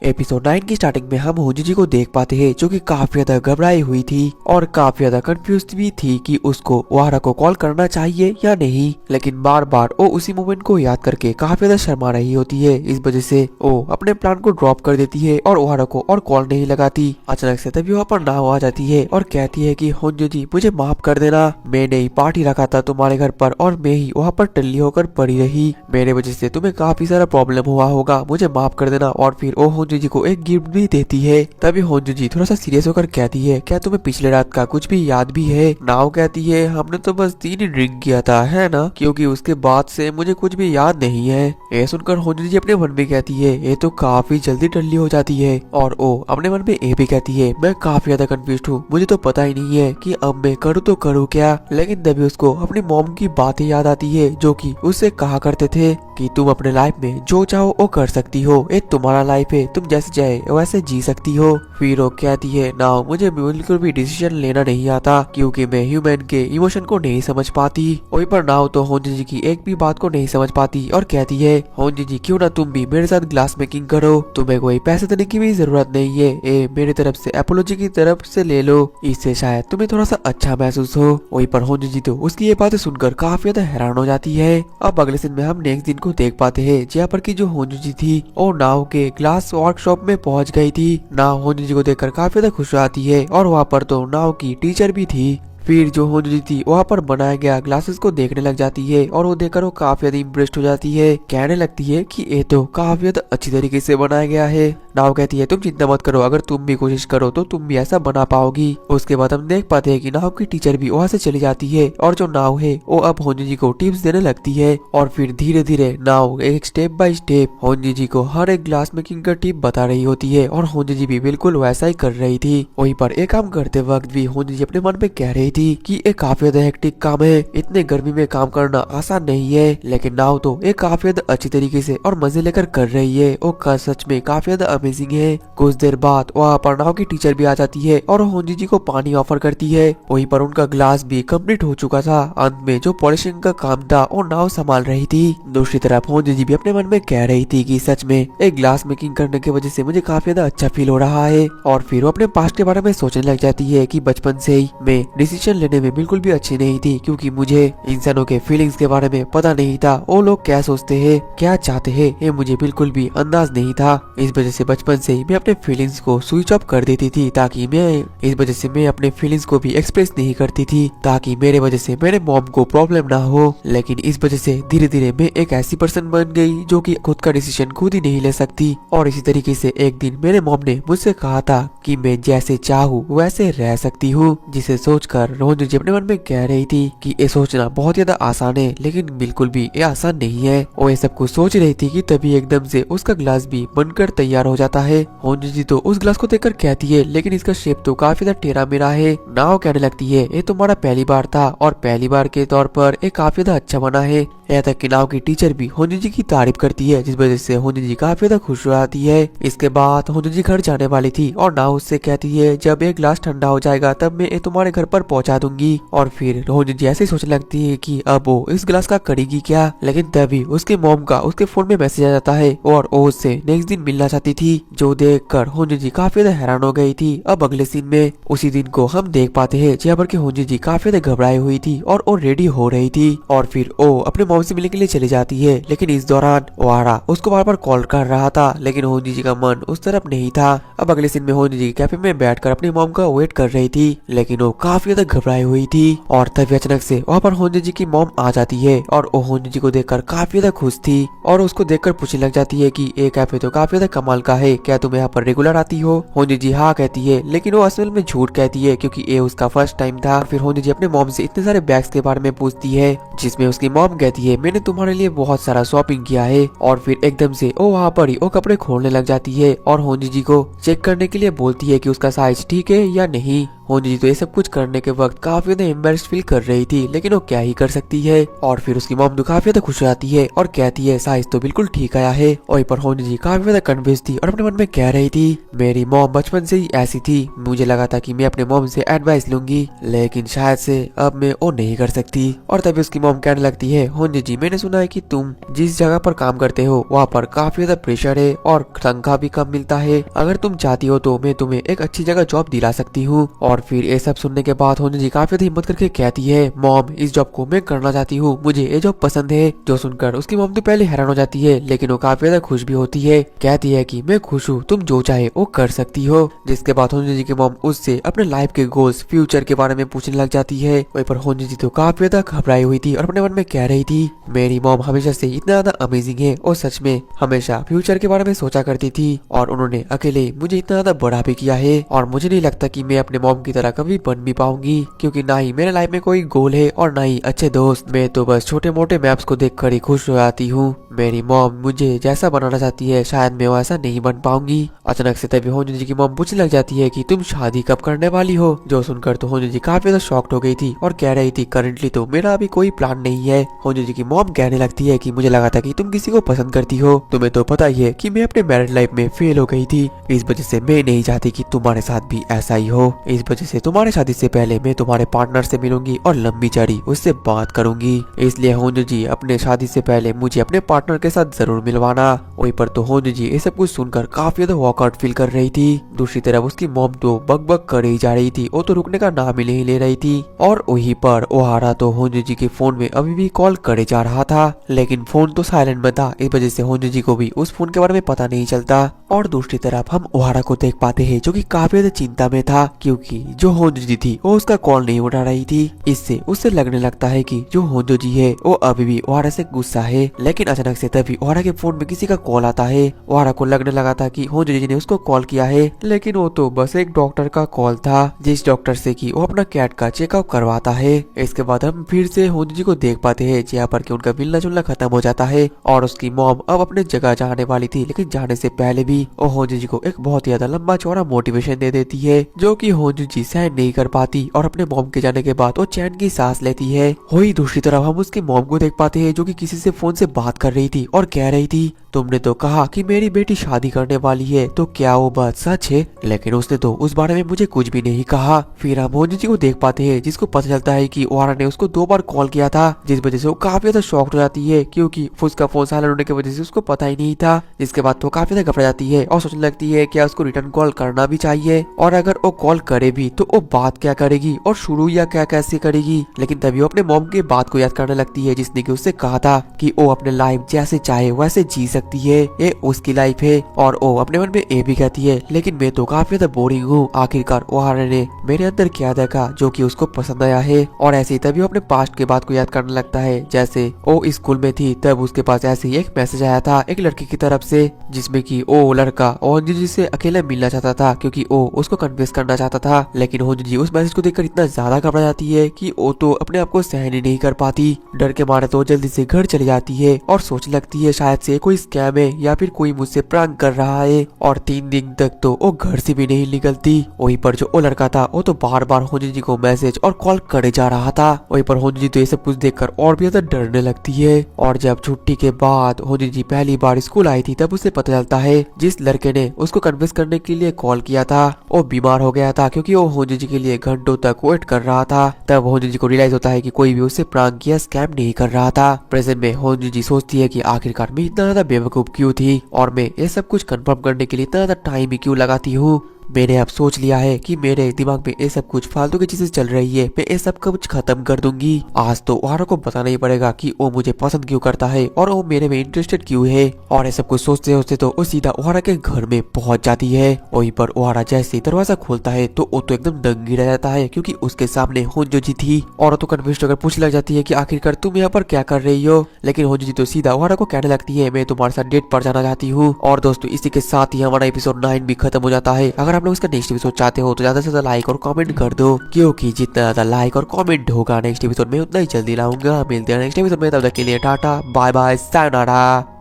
Episode 9 की starting में हम होंजी जी को देख पाते हैं जो कि काफी ज्यादा घबराई हुई थी और काफी ज्यादा कंफ्यूज भी थी कि उसको ओहारा को कॉल करना चाहिए या नहीं, लेकिन बार बार वो उसी मोमेंट को याद करके काफी ज्यादा शर्मा रही होती है। इस वजह से वो अपने प्लान को ड्रॉप कर देती है और ओहारा को और कॉल नहीं लगाती। अचानक से तभी वहाँ पर नाव आ जाती है और कहती है कि होंजी जी मुझे माफ कर देना, मैंने ही पार्टी रखा था तुम्हारे घर पर और मैं ही वहाँ पर टल्ली होकर पड़ी रही, मेरे वजह से तुम्हें काफी सारा प्रॉब्लम हुआ होगा, मुझे माफ कर देना। और फिर वो होंजी जी को एक गिफ्ट भी देती है। तभी होंजी जी थोड़ा सा सीरियस होकर कहती है क्या तुम्हें पिछले रात का कुछ भी याद भी है? नाव कहती है हमने तो बस 3 ही ड्रिंक किया था, है ना, क्योंकि उसके बाद से मुझे कुछ भी याद नहीं है। ये सुनकर होंजी जी अपने मन में कहती है ये तो काफी जल्दी टल्ली हो जाती है। और वो अपने मन में ये भी कहती है मैं काफी ज्यादा कंफ्यूज हूँ, मुझे तो पता ही नहीं है कि अब मैं करूँ तो करूँ क्या। लेकिन तभी उसको अपनी मॉम की बातें याद आती है जो कि उससे कहा करते थे कि तुम अपने लाइफ में जो चाहो वो कर सकती हो, ये तुम्हारा लाइफ है, तुम जैसे चाहे वैसे जी सकती हो। फिर वो कहती है ना मुझे बिल्कुल भी डिसीजन लेना नहीं आता क्योंकि मैं ह्यूमन के इमोशन को नहीं समझ पाती। वहीं पर नाव तो होंजी जी की एक भी बात को नहीं समझ पाती और कहती है होंजी जी क्यों ना तुम भी मेरे साथ ग्लास मेकिंग करो, तुम्हें कोई पैसे देने की भी जरूरत नहीं है, ये मेरी तरफ से एपोलॉजी की तरफ से ले लो, इससे शायद तुम्हें थोड़ा सा अच्छा महसूस हो। वहीं पर होंजी जी तो उसकी ये बातें सुनकर काफी ज्यादा हैरान हो जाती है। अब अगले दिन में हम नेक्स्ट दिन को देख पाते हैं जहाँ पर की जो होंजी जी थी और नाव के ग्लास वर्कशॉप में पहुंच गई थी। नाव होंजी जी को देखकर काफी ज्यादा खुश हो जाती है और वहाँ पर तो नाव की टीचर भी थी। फिर जो होंजी जी थी वहाँ पर बनाया गया ग्लासेस को देखने लग जाती है और वो देखकर वो काफी ज्यादा इम्प्रेस्ड हो जाती है, कहने लगती है कि ये तो काफी ज्यादा अच्छी तरीके से बनाया गया है। नाव कहती है तुम चिंता मत करो, अगर तुम भी कोशिश करो तो तुम भी ऐसा बना पाओगी। उसके बाद हम देख पाते हैं कि नाव की टीचर भी वहाँ से चली जाती है और जो नाव है वो अब होंजी जी को टिप्स देने लगती है और फिर धीरे धीरे नाव एक स्टेप बाय स्टेप होंजी जी को हर एक ग्लास मेकिंग का टिप बता रही होती है और होंजी जी भी बिल्कुल वैसा ही कर रही थी। वहीं पर एक काम करते वक्त भी होंजी जी अपने मन में कह रही थी कि ये काफी ज्यादा हेक्टिक काम है, इतने गर्मी में काम करना आसान नहीं है, लेकिन नाव तो एक काफी ज्यादा अच्छी तरीके से और मजे लेकर कर रही है, वो सच में काफी ज्यादा अमेजिंग है। कुछ देर बाद वहाँ पर नाव की टीचर भी आ जाती है और होंजी जी को पानी ऑफर करती है। वहीं पर उनका ग्लास भी कंप्लीट हो चुका था, अंत में जो पॉलिशिंग का काम था वो नाव संभाल रही थी। दूसरी तरफ होंजी जी भी अपने मन में कह रही थी कि सच में एक ग्लास मेकिंग करने की वजह से मुझे काफी ज्यादा अच्छा फील हो रहा है। और फिर वो अपने पास्ट के बारे में सोचने लग जाती है कि बचपन से ही मैं डिसीजन लेने में बिल्कुल भी अच्छी नहीं थी क्योंकि मुझे इंसानों के फीलिंग्स के बारे में पता नहीं था, वो लोग क्या सोचते हैं क्या चाहते हैं ये मुझे बिल्कुल भी अंदाज नहीं था। इस वजह से बचपन से ही मैं अपने फीलिंग्स को स्विच ऑफ कर देती थी ताकि मैं अपने फीलिंग्स को भी एक्सप्रेस नहीं करती थी ताकि मेरे वजह से मेरे मॉम को प्रॉब्लम ना हो। लेकिन इस वजह से धीरे धीरे मैं एक ऐसी पर्सन बन गई जो कि खुद का डिसीजन खुद ही नहीं ले सकती। और इसी तरीके से एक दिन मेरे मॉम ने मुझसे कहा था कि मैं जैसे चाहूँ वैसे रह सकती हूँ, जिसे सोचकर होंजी जी अपने मन में कह रही थी कि ये सोचना बहुत ज्यादा आसान है लेकिन बिल्कुल भी ये आसान नहीं है। वो ये सब कुछ सोच रही थी कि तभी एकदम से उसका ग्लास भी बनकर तैयार हो जाता है। होंजी जी तो उस ग्लास को देखकर कहती है लेकिन इसका शेप तो काफी ज्यादा टेढ़ा मेढ़ा है। नाव कहने लगती है ये तुम्हारा पहली बार था और पहली बार के तौर पर ये काफी ज्यादा अच्छा बना है। यहाँ तक कि नाव की टीचर भी होंजी जी की तारीफ करती है जिस वजह से होंजी जी काफी ज्यादा खुश हो जाती है। इसके बाद होंजी जी घर जाने वाली थी और नाव उससे कहती है जब एक ग्लास ठंडा हो जाएगा तब मैं ये तुम्हारे घर पर पहुंचा दूंगी। और फिर होंजी जी ऐसे सोचने लगती है कि अब वो इस ग्लास का करेगी क्या। लेकिन तभी उसके मॉम का उसके फोन में मैसेज आ जाता है और वो उससे नेक्स्ट दिन मिलना चाहती थी, जो देखकर होंजी जी काफी ज्यादा हैरान हो गई थी। अब अगले सीन में उसी दिन को हम देख पाते हैं जहाँ पर होंजी जी काफी ज्यादा घबराई हुई थी और वो रेडी हो रही थी और फिर वो अपने मॉम से मिलने के लिए चली जाती है। लेकिन इस दौरान ओहारा उसको बार बार कॉल कर रहा था लेकिन होंजी जी का मन उस तरफ नहीं था। अब अगले सीन में होंजी जी कैफे में बैठकर अपनी मॉम का वेट कर रही थी लेकिन वो काफी ज्यादा घबराई हुई थी। और तभी अचानक से वहाँ पर होंजी जी की मॉम आ जाती है और वो होंजी जी को देखकर काफी ज्यादा खुश थी और उसको देखकर पूछने लग जाती है कि ये कैफे तो काफी ज्यादा कमाल का है, क्या तुम यहाँ पर रेगुलर आती हो? होंजी जी हाँ कहती है लेकिन वो असल में झूठ कहती है क्योंकि ये उसका फर्स्ट टाइम था। फिर होंजी जी अपने मॉम से इतने सारे बैग्स के बारे में पूछती है जिसमें उसकी मॉम कहती है मैंने तुम्हारे लिए बहुत सारा शॉपिंग किया है। और फिर एकदम से वो वहाँ पर ही वो कपड़े खोलने लग जाती है और होंजी जी को चेक करने के लिए बोलती है कि उसका साइज ठीक है या नहीं। होंजी तो ये सब कुछ करने के वक्त काफी ज्यादा एम्बेरस्ड फील कर रही थी, लेकिन वो क्या ही कर सकती है। और फिर उसकी मॉम तो काफी ज्यादा खुश हो जाती है और कहती है साइज तो बिल्कुल ठीक आया है। वहीं पर होंजी काफी ज्यादा कन्विंस थी और अपने मन में कह रही थी मेरी मॉम बचपन से ही ऐसी थी, मुझे लगा था कि मैं अपने मॉम से एडवाइस लूंगी, लेकिन शायद से अब मैं वो नहीं कर सकती। और तभी उसकी मॉम कहने लगती है होंजी मैंने सुना है कि तुम जिस जगह पर काम करते हो वहाँ पर काफी ज्यादा प्रेशर है और तनख्वाह भी कम मिलता है, अगर तुम चाहती हो तो मैं तुम्हें एक अच्छी जगह जॉब दिला सकती हूँ। और फिर ये सब सुनने के बाद होंजी काफी ज्यादा हिम्मत करके कहती है मॉम इस जॉब को मैं करना चाहती हूँ, मुझे ये जॉब पसंद है। जो सुनकर उसकी मॉम तो पहले हैरान हो जाती है, लेकिन वो काफी ज्यादा खुश भी होती है, कहती है कि मैं खुश हूँ, तुम जो चाहे वो कर सकती हो। जिसके बाद होंजी की मॉम उससे अपने लाइफ के गोल्स फ्यूचर के बारे में पूछने लग जाती है। वहीं पर होंजी तो काफी ज्यादा घबराई हुई थी और अपने मन में कह रही थी मेरी मॉम हमेशा से इतना ज्यादा अमेजिंग है और सच में हमेशा फ्यूचर के बारे में सोचा करती थी और उन्होंने अकेले मुझे इतना ज्यादा बड़ा भी किया है और मुझे नहीं लगता कि मैं अपने मॉम की तरह कभी बन भी पाऊंगी, क्योंकि ना ही मेरे लाइफ में कोई गोल है और ना ही अच्छे दोस्त, मैं तो बस छोटे मोटे मैप्स को देखकर ही खुश हो जाती हूँ। मेरी मॉम मुझे जैसा बनाना चाहती है शायद मैं वैसा नहीं बन पाऊंगी। अचानक से तभी होंजी की मॉम पूछने लग जाती है कि तुम शादी कब करने वाली हो। जो सुनकर तो होंजी काफी ज्यादा शॉक्ड हो गई थी और कह रही थी करंटली तो मेरा अभी कोई प्लान नहीं है। होंजी की मॉम कहने लगती है कि मुझे लगा था कि तुम किसी को पसंद करती हो, तुम्हें तो पता ही है कि मैं अपने मैरिड लाइफ में फेल हो गई थी, इस वजह से मैं नहीं चाहती कि तुम्हारे साथ भी ऐसा ही हो। इस वजह से तुम्हारे शादी से पहले मैं तुम्हारे पार्टनर से मिलूंगी और लंबी चौड़ी उससे बात करूंगी, इसलिए होंजी अपने शादी से पहले मुझे अपने पार्टनर के साथ जरूर मिलवाना। वहीं पर तो होंजी ये सब कुछ सुनकर काफी ज्यादा वॉकआउट फील कर रही थी। दूसरी तरफ उसकी मॉम तो बक कर ही जा रही थी, वो तो रुकने का नाम ही नहीं ले रही थी। और वहीं पर ओहारा तो होंजी के फोन में अभी भी कॉल करे जा रहा था, लेकिन फोन तो साइलेंट में था, इस वजह से होंजी को भी उस फोन के बारे में पता नहीं चलता। और दूसरी तरफ हम ओहारा को देख पाते हैं जो कि काफी ज्यादा चिंता में था, क्योंकि जो होंजी थी वो उसका कॉल नहीं उठा रही थी। इससे उससे लगने लगता है कि जो होंजी है वो अभी भी ओहारा से गुस्सा है। लेकिन अचानक से तभी ओहारा के फोन में किसी का कॉल आता है। ओहारा को लगने लगा था कि होंजी ने उसको कॉल किया है, लेकिन वो तो बस एक डॉक्टर का कॉल था, जिस डॉक्टर से कि वो अपना कैट का चेकअप करवाता है। इसके बाद हम फिर से होंजी को देख पाते हैं जहाँ पर कि उनका मिलना जुलना खत्म हो जाता है और उसकी मॉम अब अपने जगह जाने वाली थी, लेकिन जाने से पहले भी वो होंजी को एक बहुत ही ज्यादा लंबा चौड़ा मोटिवेशन दे देती है, जो कि होंजी सहन नहीं कर पाती और अपने मॉम के जाने के बाद वो चैन की सांस लेती है। वही दूसरी तरफ हम उसकी मॉम को देख पाते हैं जो कि किसी से फोन से बात कर रही थी और कह रही थी तुमने तो कहा कि मेरी बेटी शादी करने वाली है, तो क्या वो बात सच है? लेकिन उसने तो उस बारे में मुझे कुछ भी नहीं कहा। फिर हम होंजी को देख पाते हैं जिसको पता चलता है कि ओहारा ने उसको 2 बार कॉल किया था, जिस वजह से वो काफी ज्यादा शॉक्ड हो जाती है, क्योंकि उसका फोन साइलेंट होने की वजह से उसको पता ही नहीं था। जिसके बाद वो काफी ज्यादा घबरा जाती है और सोचने लगती है क्या उसको रिटर्न कॉल करना भी चाहिए, और अगर वो कॉल करे भी तो वो बात क्या करेगी और शुरू या क्या कैसे करेगी। लेकिन तभी वो अपने मॉम के बात को याद करने लगती है जिसने कि उससे कहा था कि वो अपने लाइफ जैसे चाहे वैसे जी सकती है, ये उसकी लाइफ है। और वो अपने मन में ये भी कहती है लेकिन मैं तो काफी ज्यादा बोरिंग हूँ, आखिरकार ओहारा ने मेरे अंदर क्या देखा जो कि उसको पसंद आया है। और ऐसे ही तभी वो अपने पास्ट के बात को याद करने लगता है, जैसे वो स्कूल में थी तब उसके पास ऐसे ही एक मैसेज आया था एक लड़की की तरफ से, जिसमें कि वो लड़का होंजी से अकेले मिलना चाहता था क्योंकि वो उसको कन्विंस करना चाहता था। लेकिन होंजी उस मैसेज को देखकर इतना ज्यादा घबरा जाती है कि वो तो अपने आप को सहन ही नहीं कर पाती। डर के मारे तो जल्दी से घर चली जाती है और सोचने लगती है शायद से कोई स्कैम है या फिर कोई मुझसे प्रैंक कर रहा है। और 3 दिन तक तो वो घर से भी नहीं निकलती। वहीं पर जो वो लड़का था वो तो बार बार होंजी को मैसेज और कॉल करे जा रहा था। वहीं पर होंजी तो ये सब कुछ देखकर और भी ज्यादा डरने लगती है। और जब छुट्टी के बाद होंजी पहली बार स्कूल आई थी तब उसे पता चलता है जिस लड़के ने उसको कन्विंस करने के लिए कॉल किया था वो बीमार हो गया था, क्योंकि वो होंजी के लिए घंटों तक वेट कर रहा था। तब होंजी को रियलाइज होता है कि कोई भी उससे प्रैंक या स्कैम नहीं कर रहा था। प्रेजेंट में होंजी सोचती है कि आखिरकार मैं इतना ज्यादा बेवकूफ क्यों थी और मैं ये सब कुछ कंफर्म करने के लिए इतना ज्यादा टाइम ही क्यों लगाती हूँ। मैंने अब सोच लिया है कि मेरे दिमाग में ये सब कुछ फालतू की चीजें चल रही है, मैं ये सब कुछ खत्म कर दूंगी। आज तो ओहारा को बताना ही पड़ेगा कि वो मुझे पसंद क्यों करता है और वो मेरे में इंटरेस्टेड क्यों है। और ये सब कुछ सोचते सोचते तो वो सीधा ओहारा के घर में पहुंच जाती है। वहीं पर ओहारा जैसे दरवाजा खोलता है तो वो तो एकदम दंगी रह जाता है, क्योंकि उसके सामने होंजी थी। और तो कन्फ्यूज होकर पूछने लग जाती है कि आखिरकार तुम यहाँ पर क्या कर रही हो। लेकिन होंजी तो सीधा ओहारा को कहने लगती है मैं तुम्हारे साथ डेट पर जाना चाहती हूँ। और दोस्तों इसी के साथ ही हमारा एपिसोड 9 भी खत्म हो जाता है। अगर आप लोग इसका नेक्स्ट एपिसोड चाहते हो तो ज्यादा से ज्यादा लाइक और कमेंट कर दो, क्योंकि जितना ज्यादा लाइक और कमेंट होगा नेक्स्ट एपिसोड में उतना ही जल्दी लाऊंगा। मिलते हैं नेक्स्ट एपिसोड में, तब तक के लिए टाटा बाय बाय सायोनारा।